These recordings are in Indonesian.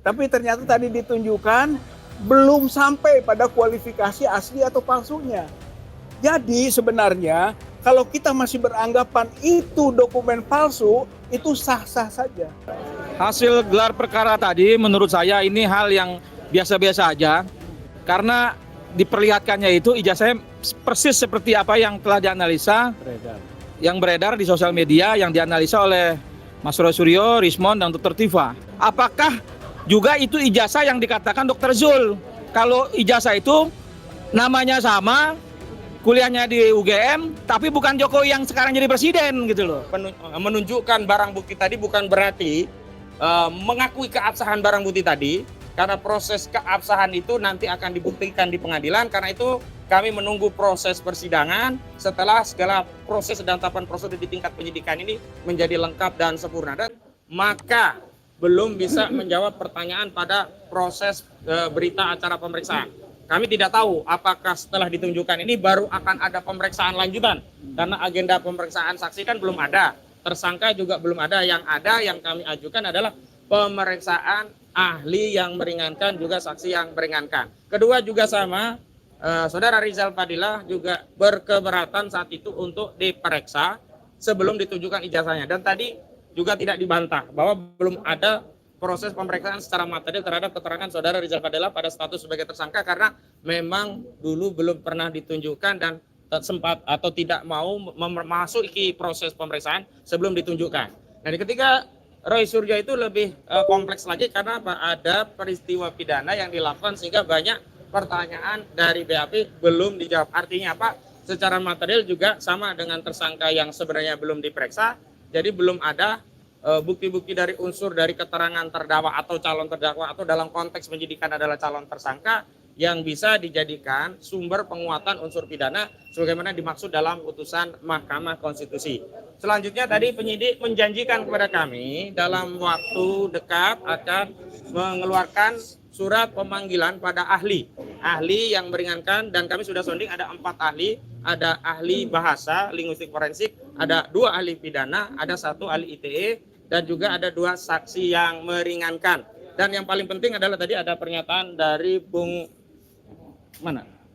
Tapi ternyata tadi ditunjukkan belum sampai pada kualifikasi asli atau palsunya. Jadi sebenarnya kalau kita masih beranggapan itu dokumen palsu, itu sah-sah saja. Hasil gelar perkara tadi menurut saya ini hal yang biasa-biasa aja. Karena diperlihatkannya itu ijazahnya persis seperti apa yang telah dianalisa, yang beredar di sosial media, yang dianalisa oleh Mas Roy Suryo, Rismond, dan Dr. Tifa. Apakah juga itu ijazah yang dikatakan Dr. Zul? Kalau ijazah itu namanya sama, kuliahnya di UGM, tapi bukan Jokowi yang sekarang jadi presiden gitu loh. Menunjukkan barang bukti tadi bukan berarti mengakui keabsahan barang bukti tadi, karena proses keabsahan itu nanti akan dibuktikan di pengadilan. Karena itu kami menunggu proses persidangan. Setelah segala proses dan tahapan prosedur di tingkat penyidikan ini menjadi lengkap dan sempurna, dan maka belum bisa menjawab pertanyaan pada proses berita acara pemeriksaan. Kami tidak tahu apakah setelah ditunjukkan ini baru akan ada pemeriksaan lanjutan, karena agenda pemeriksaan saksi kan belum ada, tersangka juga belum ada. Yang ada yang kami ajukan adalah pemeriksaan ahli yang meringankan, juga saksi yang meringankan. Kedua juga sama, Saudara Rizal Fadilah juga berkeberatan saat itu untuk diperiksa sebelum ditunjukkan ijazahnya. Dan tadi juga tidak dibantah bahwa belum ada proses pemeriksaan secara material terhadap keterangan Saudara Rizal Fadilah pada status sebagai tersangka, karena memang dulu belum pernah ditunjukkan dan sempat atau tidak mau memasuki proses pemeriksaan sebelum ditunjukkan. Nah, ketika Roy Suryo itu lebih kompleks lagi, karena ada peristiwa pidana yang dilakukan sehingga banyak pertanyaan dari BAP belum dijawab. Artinya apa? Secara material juga sama dengan tersangka yang sebenarnya belum diperiksa. Jadi belum ada bukti-bukti dari unsur dari keterangan terdakwa atau calon terdakwa, atau dalam konteks penyidikan adalah calon tersangka, yang bisa dijadikan sumber penguatan unsur pidana sebagaimana dimaksud dalam putusan Mahkamah Konstitusi. Selanjutnya tadi penyidik menjanjikan kepada kami dalam waktu dekat akan mengeluarkan surat pemanggilan pada ahli yang meringankan, dan kami sudah sounding ada 4 ahli. Ada ahli bahasa linguistik forensik, ada 2 ahli pidana, ada 1 ahli ITE, dan juga ada 2 saksi yang meringankan. Dan yang paling penting adalah tadi ada pernyataan dari Bung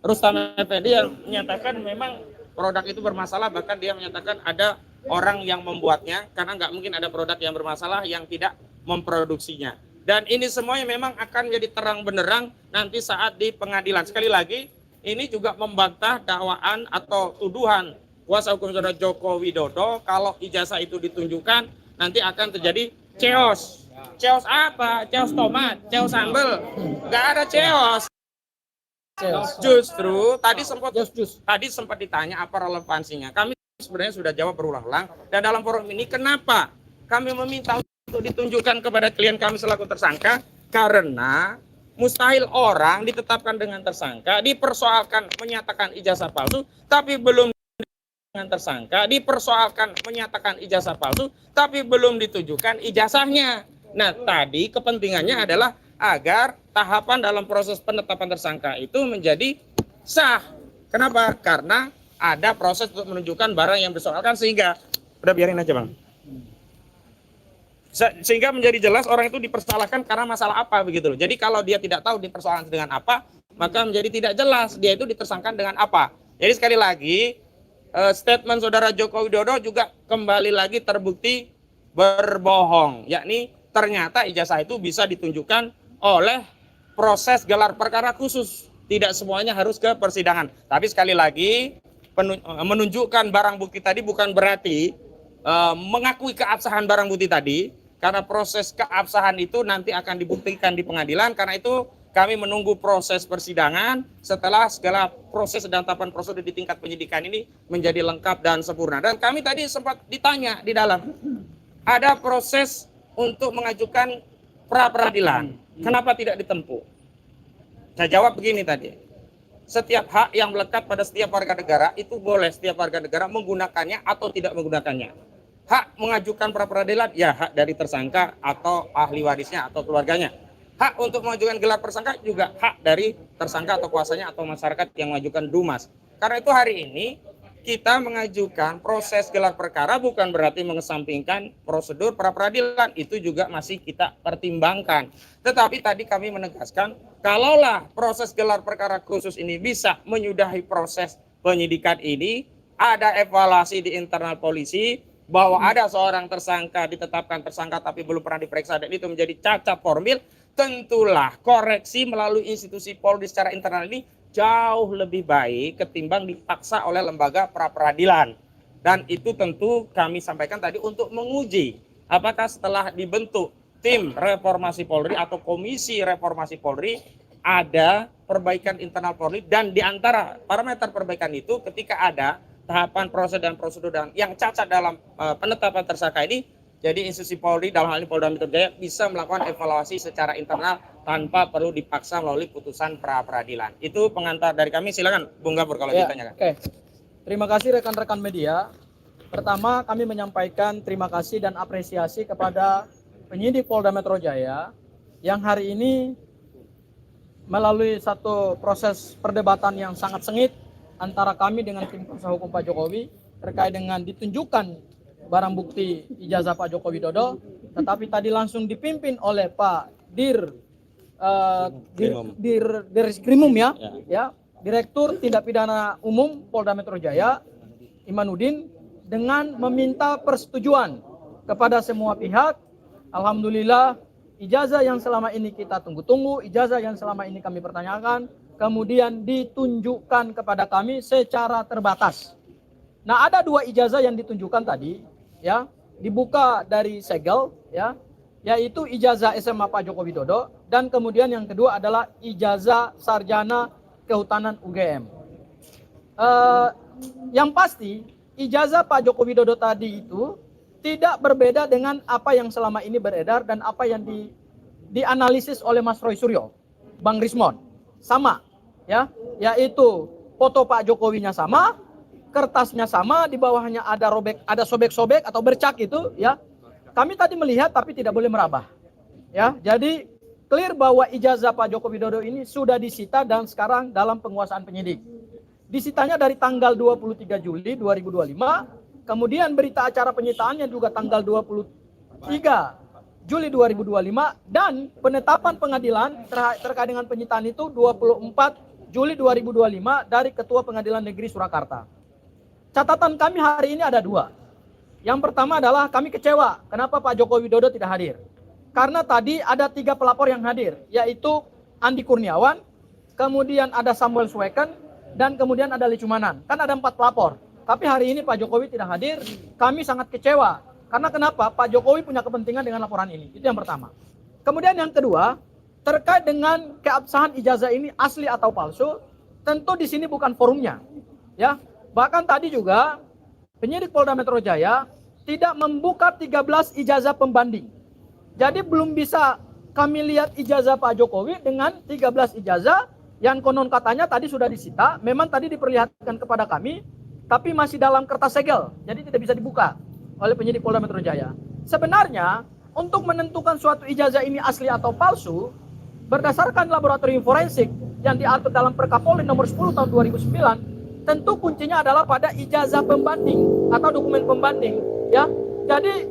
Rustam Effendi yang menyatakan memang produk itu bermasalah, bahkan dia menyatakan ada orang yang membuatnya, karena nggak mungkin ada produk yang bermasalah yang tidak memproduksinya. Dan ini semuanya memang akan menjadi terang benderang nanti saat di pengadilan. Sekali lagi, ini juga membantah dakwaan atau tuduhan kuasa hukum Saudara Joko Widodo kalau ijazah itu ditunjukkan nanti akan terjadi chaos. Chaos apa? Chaos tomat, chaos sambal. Nggak ada chaos. Justru tadi sempat ditanya apa relevansinya. Kami sebenarnya sudah jawab berulang-ulang, dan dalam forum ini kenapa kami meminta untuk ditunjukkan kepada klien kami selaku tersangka, karena mustahil orang ditetapkan dengan tersangka, dipersoalkan menyatakan ijazah palsu, tapi belum dengan tersangka, dipersoalkan menyatakan ijazah palsu, tapi belum ditunjukkan ijazahnya. Nah, tadi kepentingannya adalah agar tahapan dalam proses penetapan tersangka itu menjadi sah. Kenapa? Karena ada proses untuk menunjukkan barang yang dipersoalkan, sehingga udah biarin aja Bang. Sehingga menjadi jelas orang itu dipersalahkan karena masalah apa begitu loh. Jadi kalau dia tidak tahu dipersoalkan dengan apa, maka menjadi tidak jelas dia itu ditersangkakan dengan apa. Jadi sekali lagi statement Saudara Joko Widodo juga kembali lagi terbukti berbohong, yakni ternyata ijazah itu bisa ditunjukkan oleh proses gelar perkara khusus. Tidak semuanya harus ke persidangan. Tapi sekali lagi menunjukkan barang bukti tadi bukan berarti mengakui keabsahan barang bukti tadi, karena proses keabsahan itu nanti akan dibuktikan di pengadilan. Karena itu kami menunggu proses persidangan. Setelah segala proses dan tahapan prosedur di tingkat penyidikan ini menjadi lengkap dan sempurna. Dan kami tadi sempat ditanya di dalam, ada proses untuk mengajukan pra peradilan, kenapa tidak ditempuh? Saya jawab begini tadi, setiap hak yang melekat pada setiap warga negara itu boleh setiap warga negara menggunakannya atau tidak menggunakannya. Hak mengajukan pra peradilan ya hak dari tersangka atau ahli warisnya atau keluarganya. Hak untuk mengajukan gelar persangka juga hak dari tersangka atau kuasanya atau masyarakat yang mengajukan dumas. Karena itu hari ini kita mengajukan proses gelar perkara bukan berarti mengesampingkan prosedur pra peradilan, itu juga masih kita pertimbangkan. Tetapi tadi kami menegaskan, kalaulah proses gelar perkara khusus ini bisa menyudahi proses penyidikan ini, ada evaluasi di internal polisi bahwa ada seorang tersangka ditetapkan tersangka tapi belum pernah diperiksa dan itu menjadi cacat formil, tentulah koreksi melalui institusi Polri secara internal ini jauh lebih baik ketimbang dipaksa oleh lembaga pra peradilan. Dan itu tentu kami sampaikan tadi untuk menguji apakah setelah dibentuk tim reformasi Polri atau komisi reformasi Polri ada perbaikan internal Polri, dan di antara parameter perbaikan itu ketika ada tahapan proses dan prosedur dan yang cacat dalam penetapan tersangka ini, jadi institusi Polri dalam hal ini Polda Metro Jaya bisa melakukan evaluasi secara internal tanpa perlu dipaksa melalui putusan pra peradilan. Itu pengantar dari kami. Silakan Bung Gabur kalau ditanyakan. Oke. Terima kasih rekan-rekan media. Pertama, kami menyampaikan terima kasih dan apresiasi kepada penyidik Polda Metro Jaya yang hari ini melalui satu proses perdebatan yang sangat sengit antara kami dengan tim kuasa hukum Pak Jokowi terkait dengan ditunjukkan barang bukti ijazah Pak Joko Widodo, tetapi tadi langsung dipimpin oleh Pak Direskrimum ya, Direktur Tindak Pidana Umum Polda Metro Jaya, Imanuddin, dengan meminta persetujuan kepada semua pihak. Alhamdulillah, ijazah yang selama ini kita tunggu-tunggu, ijazah yang selama ini kami pertanyakan, kemudian ditunjukkan kepada kami secara terbatas. Nah, ada 2 ijazah yang ditunjukkan tadi, ya, dibuka dari segel, ya, yaitu ijazah SMA Pak Joko Widodo, dan kemudian yang kedua adalah ijazah sarjana kehutanan UGM. Yang pasti, ijazah Pak Joko Widodo tadi itu tidak berbeda dengan apa yang selama ini beredar dan apa yang dianalisis oleh Mas Roy Suryo, Bang Rismon, sama, ya, yaitu foto Pak Jokowinya sama, kertasnya sama, di bawahnya ada sobek-sobek atau bercak itu, ya. Kami tadi melihat tapi tidak boleh merabah. Ya, jadi clear bahwa ijazah Pak Joko Widodo ini sudah disita dan sekarang dalam penguasaan penyidik. Disitanya dari tanggal 23 Juli 2025, kemudian berita acara penyitaannya juga tanggal 23 Juli 2025 dan penetapan pengadilan terkait dengan penyitaan itu 24 Juli 2025 dari Ketua Pengadilan Negeri Surakarta. Catatan kami hari ini ada 2. Yang pertama adalah kami kecewa kenapa Pak Joko Widodo tidak hadir. Karena tadi ada 3 pelapor yang hadir, yaitu Andi Kurniawan, kemudian ada Samuel Sweken, dan kemudian ada Licumanan. Kan ada 4 pelapor. Tapi hari ini Pak Jokowi tidak hadir, kami sangat kecewa. Karena kenapa? Pak Jokowi punya kepentingan dengan laporan ini. Itu yang pertama. Kemudian yang kedua, terkait dengan keabsahan ijazah ini asli atau palsu, tentu di sini bukan forumnya. Ya. Bahkan tadi juga penyidik Polda Metro Jaya tidak membuka 13 ijazah pembanding. Jadi belum bisa kami lihat ijazah Pak Jokowi dengan 13 ijazah yang konon katanya tadi sudah disita. Memang tadi diperlihatkan kepada kami, tapi masih dalam kertas segel. Jadi tidak bisa dibuka oleh penyidik Polda Metro Jaya. Sebenarnya untuk menentukan suatu ijazah ini asli atau palsu, berdasarkan laboratorium forensik yang diatur dalam Perkapolri nomor 10 tahun 2009, tentu kuncinya adalah pada ijazah pembanding atau dokumen pembanding, ya. Jadi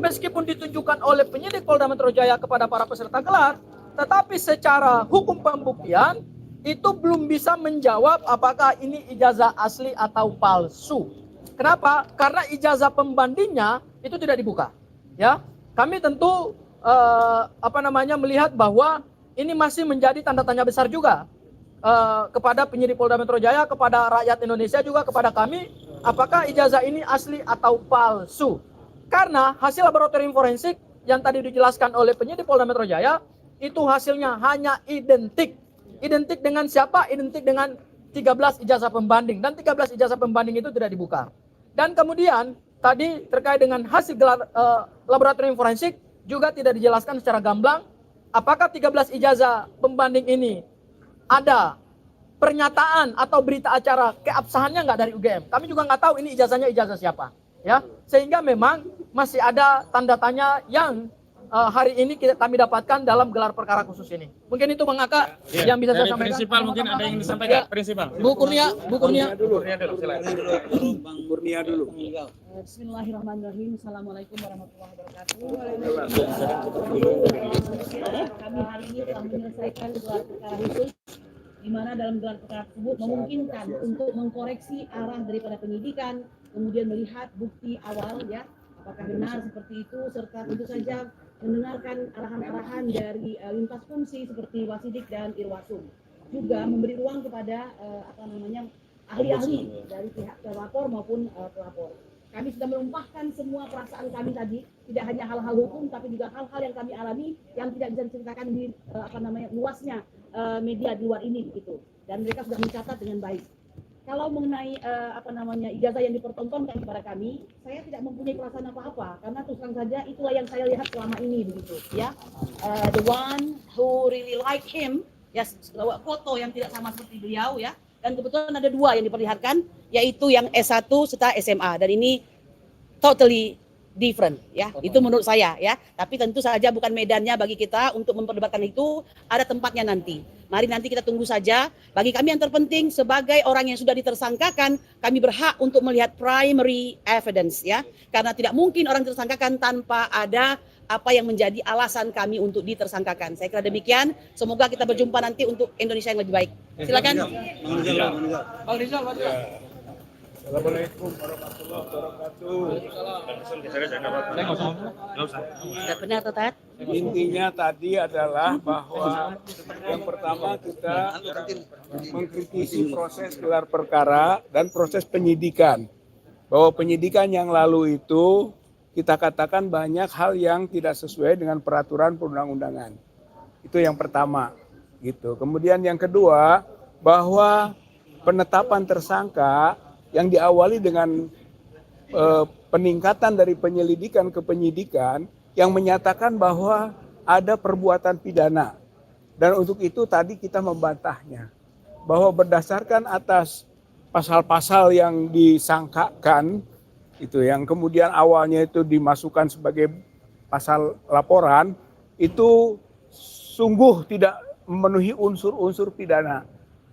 meskipun ditunjukkan oleh penyidik Polda Metro Jaya kepada para peserta gelar, tetapi secara hukum pembuktian itu belum bisa menjawab apakah ini ijazah asli atau palsu. Kenapa? Karena ijazah pembandingnya itu tidak dibuka, ya. Kami tentu melihat bahwa ini masih menjadi tanda tanya besar juga. Kepada penyidik Polda Metro Jaya, kepada rakyat Indonesia juga, kepada kami, apakah ijazah ini asli atau palsu. Karena hasil laboratorium forensik yang tadi dijelaskan oleh penyidik Polda Metro Jaya, itu hasilnya hanya identik. Identik dengan siapa? Identik dengan 13 ijazah pembanding. Dan 13 ijazah pembanding itu tidak dibuka. Dan kemudian tadi terkait dengan hasil laboratorium forensik juga tidak dijelaskan secara gamblang apakah 13 ijazah pembanding ini ada pernyataan atau berita acara keabsahannya nggak dari UGM. Kami juga nggak tahu ini ijazahnya ijazah siapa, ya. Sehingga memang masih ada tanda tanya yang hari ini kami dapatkan dalam gelar perkara khusus ini. Mungkin itu Bang Aka yang bisa saya Dari sampaikan. prinsipal mungkin ada yang disampaikan, prinsipal. Bu Kurnia dulu, silakan. dulu. Bismillahirrahmanirrahim. Assalamualaikum warahmatullahi wabarakatuh. Kami hari ini telah menyelesaikan gelar perkara khusus di mana dalam gelar perkara tersebut memungkinkan untuk mengkoreksi arah daripada penyidikan, kemudian melihat bukti awal ya, apakah benar seperti itu, serta tentu saja mendengarkan arahan-arahan dari lintas fungsi seperti Wasidik dan Irwasum. Juga memberi ruang kepada ahli-ahli dari pihak terlapor maupun pelapor. Kami sudah menumpahkan semua perasaan kami tadi, tidak hanya hal-hal hukum, tapi juga hal-hal yang kami alami yang tidak bisa diceritakan di luasnya media di luar ini begitu. Dan mereka sudah mencatat dengan baik. Kalau mengenai ijazah yang dipertontonkan kepada kami, saya tidak mempunyai perasaan apa-apa karena terus terang saja itulah yang saya lihat selama ini begitu, ya. The one who really like him, ya, foto yang tidak sama seperti beliau, ya. Dan kebetulan ada dua yang diperlihatkan, yaitu yang S1 serta SMA, dan ini totally different, ya. Itu menurut saya, ya. Tapi tentu saja bukan medannya bagi kita untuk memperdebatkan itu, ada tempatnya nanti. Mari nanti kita tunggu saja. Bagi kami yang terpenting sebagai orang yang sudah ditersangkakan, kami berhak untuk melihat primary evidence, ya. Karena tidak mungkin orang ditersangkakan tanpa ada apa yang menjadi alasan kami untuk ditersangkakan. Saya kira demikian. Semoga kita berjumpa nanti untuk Indonesia yang lebih baik. Silakan. Bang Rizal, Assalamualaikum warahmatullahi wabarakatuh. Sudah benar, Tat? Intinya tadi adalah bahwa yang pertama kita mengkritisi proses gelar perkara dan proses penyidikan. Bahwa penyidikan yang lalu itu kita katakan banyak hal yang tidak sesuai dengan peraturan perundang-undangan. Itu yang pertama, gitu. Kemudian yang kedua, bahwa penetapan tersangka yang diawali dengan peningkatan dari penyelidikan ke penyidikan yang menyatakan bahwa ada perbuatan pidana. Dan untuk itu tadi kita membantahnya. Bahwa berdasarkan atas pasal-pasal yang disangkakan, itu yang kemudian awalnya itu dimasukkan sebagai pasal laporan, itu sungguh tidak memenuhi unsur-unsur pidana.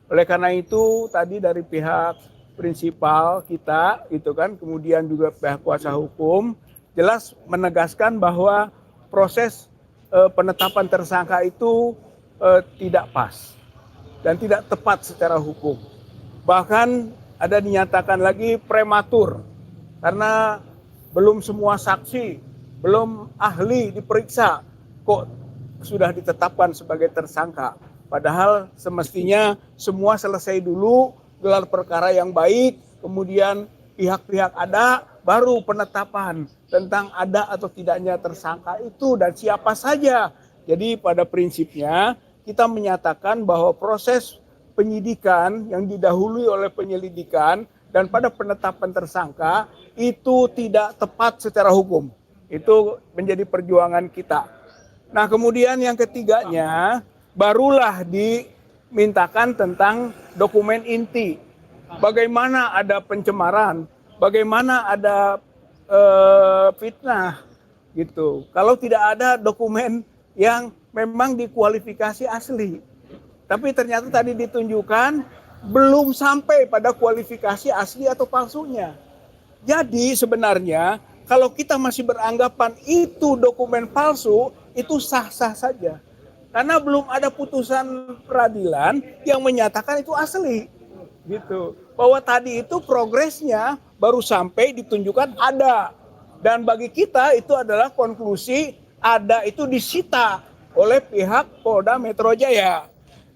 Oleh karena itu tadi dari pihak prinsipal kita, itu kan, kemudian juga pihak kuasa hukum, jelas menegaskan bahwa proses penetapan tersangka itu tidak pas dan tidak tepat secara hukum. Bahkan ada dinyatakan lagi prematur. Karena belum semua saksi, belum ahli diperiksa, kok sudah ditetapkan sebagai tersangka. Padahal semestinya semua selesai dulu, gelar perkara yang baik, kemudian pihak-pihak ada, baru penetapan tentang ada atau tidaknya tersangka itu dan siapa saja. Jadi pada prinsipnya kita menyatakan bahwa proses penyidikan yang didahului oleh penyelidikan dan pada penetapan tersangka itu tidak tepat secara hukum. Itu menjadi perjuangan kita. Nah, kemudian yang ketiganya barulah dimintakan tentang dokumen inti. Bagaimana ada pencemaran, bagaimana ada fitnah gitu. Kalau tidak ada dokumen yang memang dikualifikasi asli. Tapi ternyata tadi ditunjukkan belum sampai pada kualifikasi asli atau palsunya. Jadi sebenarnya kalau kita masih beranggapan itu dokumen palsu, itu sah-sah saja. Karena belum ada putusan peradilan yang menyatakan itu asli. Gitu. Bahwa tadi itu progresnya baru sampai ditunjukkan ada. Dan bagi kita itu adalah konklusi ada itu disita oleh pihak Polda Metro Jaya.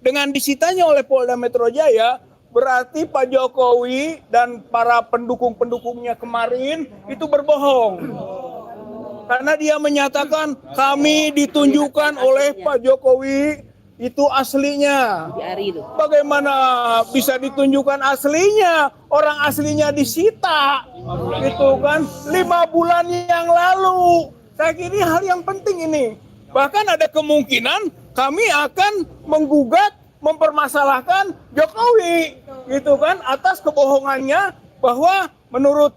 Dengan disitanya oleh Polda Metro Jaya, berarti Pak Jokowi dan para pendukung-pendukungnya kemarin itu berbohong. Karena dia menyatakan kami ditunjukkan oleh Pak Jokowi itu aslinya. Bagaimana bisa ditunjukkan aslinya? Orang aslinya disita. Gitu kan, 5 bulan yang lalu. Saya kira ini hal yang penting ini. Bahkan ada kemungkinan kami akan menggugat, mempermasalahkan Jokowi, gitu kan, atas kebohongannya bahwa menurut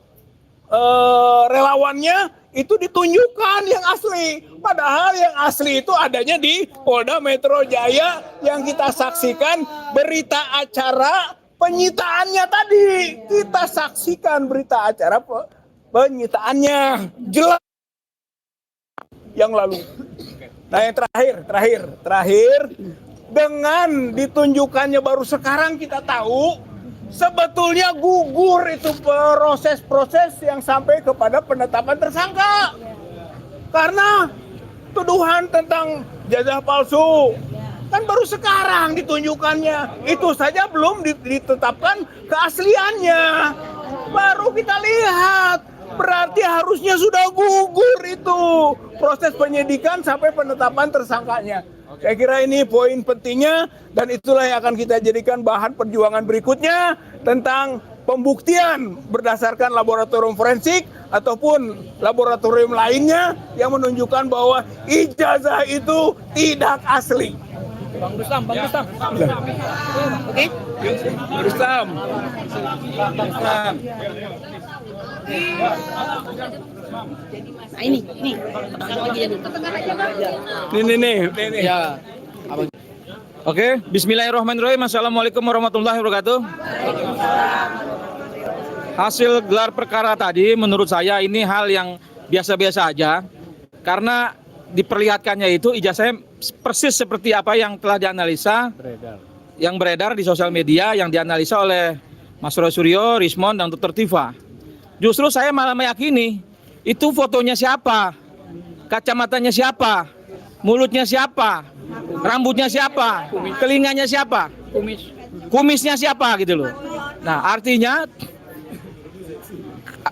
relawannya itu ditunjukkan yang asli. Padahal yang asli itu adanya di Polda Metro Jaya yang kita saksikan berita acara penyitaannya tadi. Kita saksikan berita acara penyitaannya jelas yang lalu. Nah yang terakhir dengan ditunjukkannya baru sekarang kita tahu sebetulnya gugur itu proses-proses yang sampai kepada penetapan tersangka. Karena tuduhan tentang ijazah palsu kan baru sekarang ditunjukkannya. Itu saja belum ditetapkan keasliannya. Baru kita lihat. Berarti harusnya sudah gugur itu proses penyidikan sampai penetapan tersangkanya. Saya kira ini poin pentingnya dan itulah yang akan kita jadikan bahan perjuangan berikutnya tentang pembuktian berdasarkan laboratorium forensik ataupun laboratorium lainnya yang menunjukkan bahwa ijazah itu tidak asli. Bang Rustam. Oke? Rustam. Nah ini, Nih. Ya. Oke, bismillahirrahmanirrahim. Assalamualaikum warahmatullahi wabarakatuh. Hasil gelar perkara tadi menurut saya ini hal yang biasa-biasa aja. Karena diperlihatkannya itu ijazahnya persis seperti apa yang telah dianalisa, yang beredar di sosial media, yang dianalisa oleh Mas Roy Suryo, Rismond, dan Dr. Tifa. Justru saya malah meyakini itu fotonya siapa, kacamatanya siapa, mulutnya siapa, rambutnya siapa, telinganya siapa, kumisnya siapa gitu loh. Nah artinya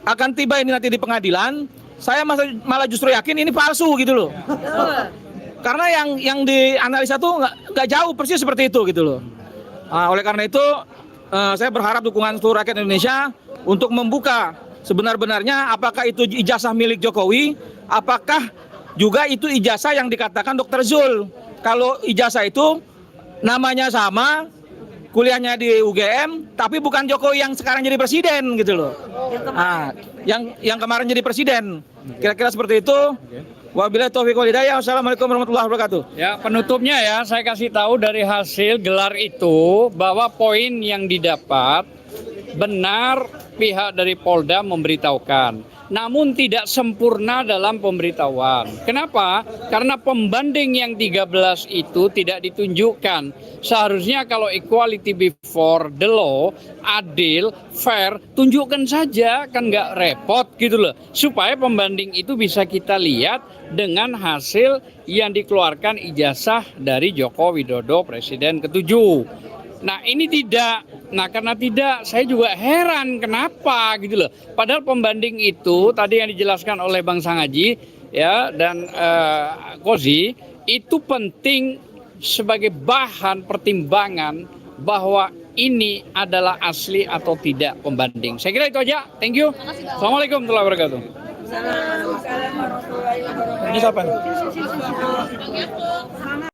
akan tiba ini nanti di pengadilan, saya malah justru yakin ini palsu gitu loh. Karena yang dianalisa tuh nggak jauh persis seperti itu gitu loh. Nah, oleh karena itu saya berharap dukungan seluruh rakyat Indonesia untuk membuka sebenar-benarnya apakah itu ijazah milik Jokowi, apakah juga itu ijazah yang dikatakan Dr. Zul. Kalau ijazah itu namanya sama, kuliahnya di UGM, tapi bukan Jokowi yang sekarang jadi presiden gitu loh. Nah, yang kemarin jadi presiden. Kira-kira seperti itu. Wabillahi taufiq wal hidayah. Wassalamualaikum warahmatullahi wabarakatuh. Ya, penutupnya ya, saya kasih tahu dari hasil gelar itu bahwa poin yang didapat benar pihak dari Polda memberitahukan, namun tidak sempurna dalam pemberitahuan. Kenapa? Karena pembanding yang 13 itu tidak ditunjukkan. Seharusnya kalau equality before the law, adil, fair, tunjukkan saja, kan nggak repot gitu loh. Supaya pembanding itu bisa kita lihat dengan hasil yang dikeluarkan ijazah dari Joko Widodo Presiden ke-7. Nah ini tidak, nah karena tidak saya juga heran kenapa gitu loh. Padahal pembanding itu tadi yang dijelaskan oleh Bang Sangaji ya dan Kozi itu penting sebagai bahan pertimbangan bahwa ini adalah asli atau tidak pembanding. Saya kira itu aja, thank you. Assalamualaikum warahmatullahi wabarakatuh. Ini siapa?